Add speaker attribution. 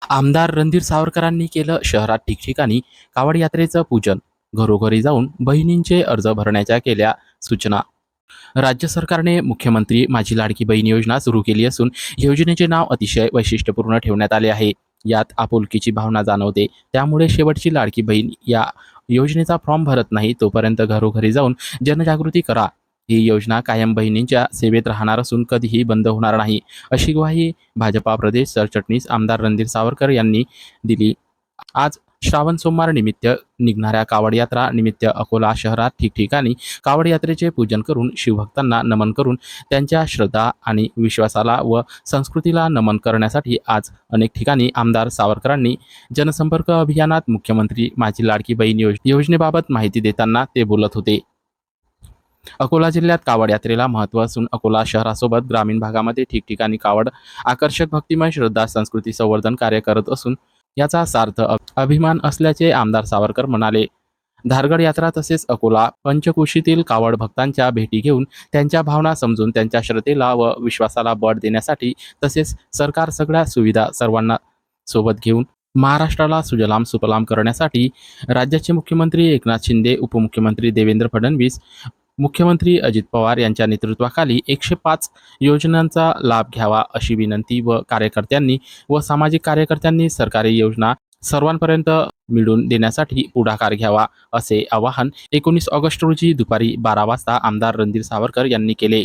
Speaker 1: आमदार रणधीर सावरकरांनी केलं शहरात ठिकठिकाणी कावड यात्रेचं पूजन. घरोघरी जाऊन बहिणींचे अर्ज भरण्याच्या केल्या सूचना. राज्य सरकारने मुख्यमंत्री माझी लाडकी बहीण योजना सुरू केली असून योजनेचे नाव अतिशय वैशिष्ट्यपूर्ण ठेवण्यात आले आहे. यात आपुलकीची भावना जाणवते. त्यामुळे शेवटची लाडकी बहीण या योजनेचा फॉर्म भरत नाही तोपर्यंत घरोघरी जाऊन जनजागृती करा. ही योजना कायम बहिणींच्या सेवेत राहणार असून कधीही बंद होणार नाही, अशी ग्वाही भाजपा प्रदेश सरचिटणीस आमदार रणधीर सावरकर यांनी दिली. आज श्रावण सोमवार निमित्त निघणाऱ्या कावड यात्रा निमित्त अकोला शहरात ठिकठिकाणी कावड यात्रेचे पूजन करून शिवभक्तांना नमन करून त्यांच्या श्रद्धा आणि विश्वासाला व संस्कृतीला नमन करण्यासाठी आज अनेक ठिकाणी आमदार सावरकरांनी जनसंपर्क अभियानात मुख्यमंत्री माझी लाडकी बहीण योजनेबाबत माहिती देताना ते बोलत होते. अकोला जिल्ह्यात कावड यात्रेला महत्त्व असून अकोला शहरासोबत ग्रामीण भागामध्ये ठिकठिकाणी कावड आकर्षक भक्तिमय श्रद्धा संस्कृती संवर्धन कार्य करत असून याचा सार्थ अभिमान असल्याचे आमदार सावरकर म्हणाले. धारगड यात्रा तसेच अकोला पंचकोशीतील कावड भक्तांच्या भेटी घेऊन त्यांच्या भावना समजून त्यांच्या श्रद्धेला व विश्वासाला बळ देण्यासाठी तसेच सरकार सगळ्या सुविधा सर्वांना सोबत घेऊन महाराष्ट्राला सुजलाम सुफलाम करण्यासाठी राज्याचे मुख्यमंत्री एकनाथ शिंदे, उपमुख्यमंत्री देवेंद्र फडणवीस, मुख्यमंत्री अजित पवार यांच्या नेतृत्वाखाली 105 योजनांचा लाभ घ्यावा अशी विनंती व कार्यकर्त्यांनी व सामाजिक कार्यकर्त्यांनी सरकारी योजना सर्वांपर्यंत मिळवून देण्यासाठी पुढाकार घ्यावा असे आवाहन 19 ऑगस्ट रोजी दुपारी 12 वाजता आमदार रणधीर सावरकर यांनी केले.